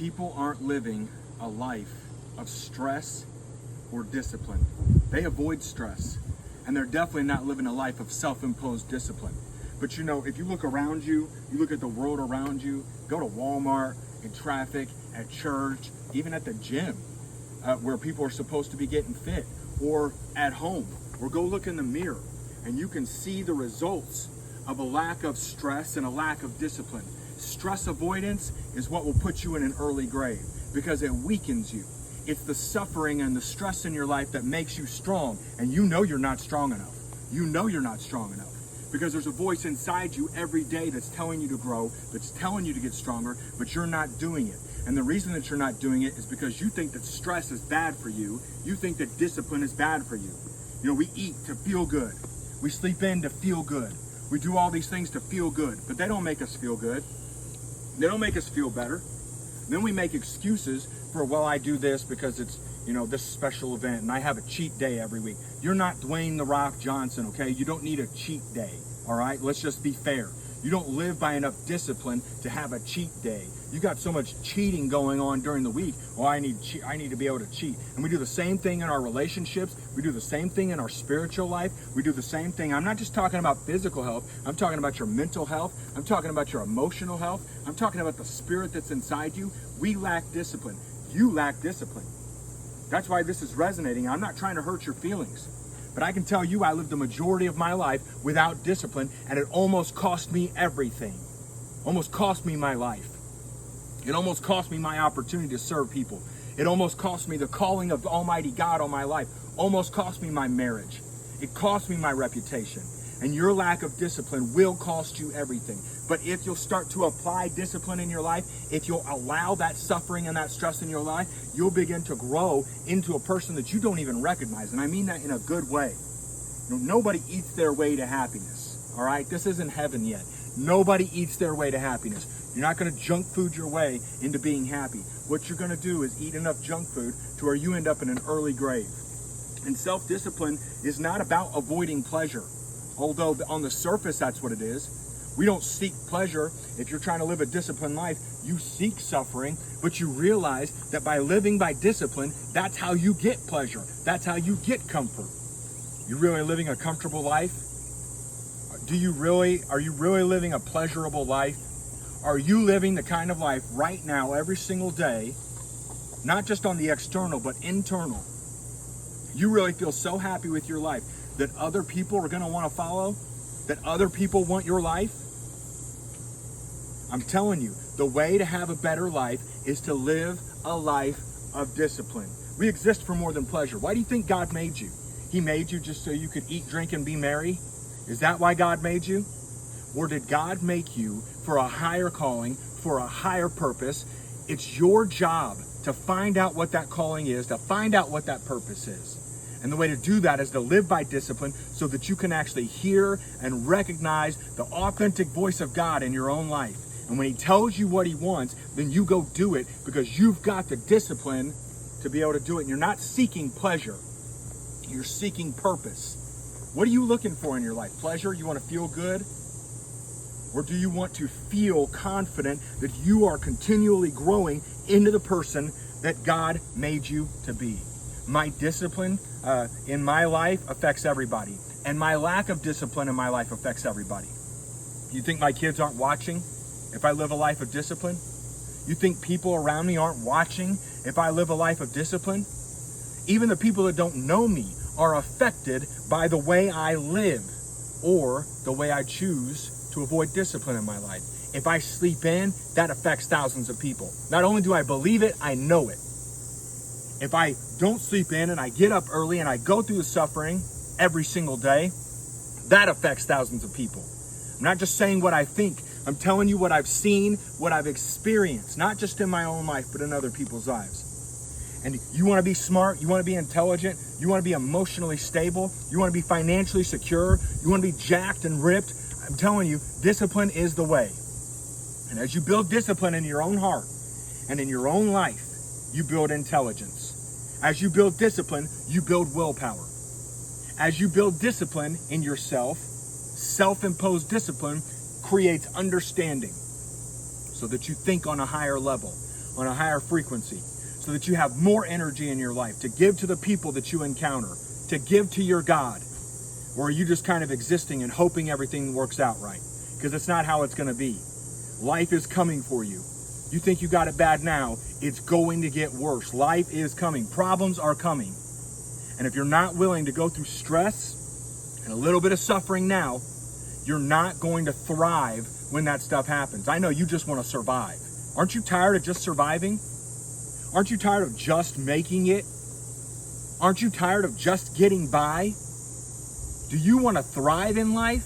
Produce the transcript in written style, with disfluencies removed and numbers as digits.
People aren't living a life of stress or discipline. They avoid stress, and they're definitely not living a life of self-imposed discipline. But you know, if you look around you, you look at the world around you, go to Walmart, in traffic, at church, even at the gym, where people are supposed to be getting fit, or at home, or go look in the mirror, and you can see the results of a lack of stress and a lack of discipline. Stress avoidance is what will put you in an early grave because it weakens you. It's the suffering and the stress in your life that makes you strong, and you know you're not strong enough. You know you're not strong enough because there's a voice inside you every day that's telling you to grow, that's telling you to get stronger, but you're not doing it. And the reason that you're not doing it is because you think that stress is bad for you. You think that discipline is bad for you. You know, we eat to feel good. We sleep in to feel good. We do all these things to feel good, but they don't make us feel good. They don't make us feel better. Then we make excuses for, well, I do this because it's, you know, this special event and I have a cheat day every week. You're not Dwayne "The Rock" Johnson, okay? You don't need a cheat day, all right? Let's just be fair. You don't live by enough discipline to have a cheat day. You got so much cheating going on during the week. Oh, I need to be able to cheat. And we do the same thing in our relationships. We do the same thing in our spiritual life. We do the same thing. I'm not just talking about physical health. I'm talking about your mental health. I'm talking about your emotional health. I'm talking about the spirit that's inside you. We lack discipline. You lack discipline. That's why this is resonating. I'm not trying to hurt your feelings. But I can tell you I lived the majority of my life without discipline, and it almost cost me everything. Almost cost me my life. It almost cost me my opportunity to serve people. It almost cost me the calling of Almighty God on my life. Almost cost me my marriage. It cost me my reputation. And your lack of discipline will cost you everything. But if you'll start to apply discipline in your life, if you'll allow that suffering and that stress in your life, you'll begin to grow into a person that you don't even recognize. And I mean that in a good way. You know, nobody eats their way to happiness. All right? This isn't heaven yet. Nobody eats their way to happiness. You're not going to junk food your way into being happy. What you're going to do is eat enough junk food to where you end up in an early grave. And self-discipline is not about avoiding pleasure. Although on the surface, that's what it is. We don't seek pleasure. If you're trying to live a disciplined life, you seek suffering, but you realize that by living by discipline, that's how you get pleasure. That's how you get comfort. You really living a comfortable life? Are you really living a pleasurable life? Are you living the kind of life right now, every single day, not just on the external, but internal? You really feel so happy with your life that other people are going to want to follow? That other people want your life? I'm telling you, the way to have a better life is to live a life of discipline. We exist for more than pleasure. Why do you think God made you? He made you just so you could eat, drink, and be merry? Is that why God made you? Or did God make you for a higher calling, for a higher purpose? It's your job to find out what that calling is, to find out what that purpose is. And the way to do that is to live by discipline so that you can actually hear and recognize the authentic voice of God in your own life. And when he tells you what he wants, then you go do it because you've got the discipline to be able to do it. And you're not seeking pleasure. You're seeking purpose. What are you looking for in your life? Pleasure? You want to feel good? Or do you want to feel confident that you are continually growing into the person that God made you to be? My discipline in my life affects everybody. And my lack of discipline in my life affects everybody. You think my kids aren't watching if I live a life of discipline? You think people around me aren't watching if I live a life of discipline? Even the people that don't know me are affected by the way I live or the way I choose to avoid discipline in my life. If I sleep in, that affects thousands of people. Not only do I believe it, I know it. If I don't sleep in and I get up early and I go through the suffering every single day, that affects thousands of people. I'm not just saying what I think. I'm telling you what I've seen, what I've experienced, not just in my own life, but in other people's lives. And you want to be smart, you want to be intelligent, you want to be emotionally stable, you want to be financially secure, you want to be jacked and ripped. I'm telling you, discipline is the way. And as you build discipline in your own heart and in your own life, you build intelligence. As you build discipline, you build willpower. As you build discipline in yourself, self-imposed discipline creates understanding so that you think on a higher level. on a higher frequency so that you have more energy in your life to give to the people that you encounter, to give to your God? Or are you just kind of existing and hoping everything works out right? Because it's not how it's going to be. Life is coming for you. You think you got it bad now, it's going to get worse. Life is coming. Problems are coming. And if you're not willing to go through stress and a little bit of suffering now, you're not going to thrive when that stuff happens. I know you just want to survive. Aren't you tired of just surviving? Aren't you tired of just making it? Aren't you tired of just getting by? Do you want to thrive in life?